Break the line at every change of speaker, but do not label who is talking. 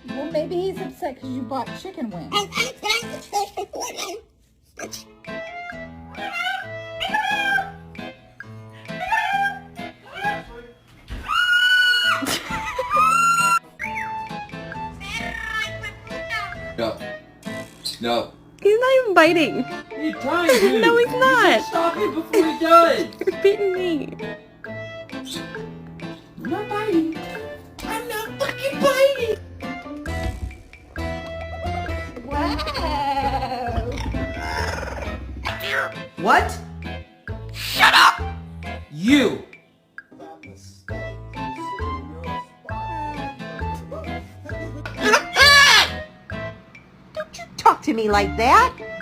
Well, maybe he's upset because you bought chicken wings.
No. No.
He's not even biting.
He's trying to.
No, he's not.
Stop it before he does.
You're beating me.
I'm not biting. I'm not fucking biting.
Wow.
What? Shut up! You!
Don't you talk to me like that.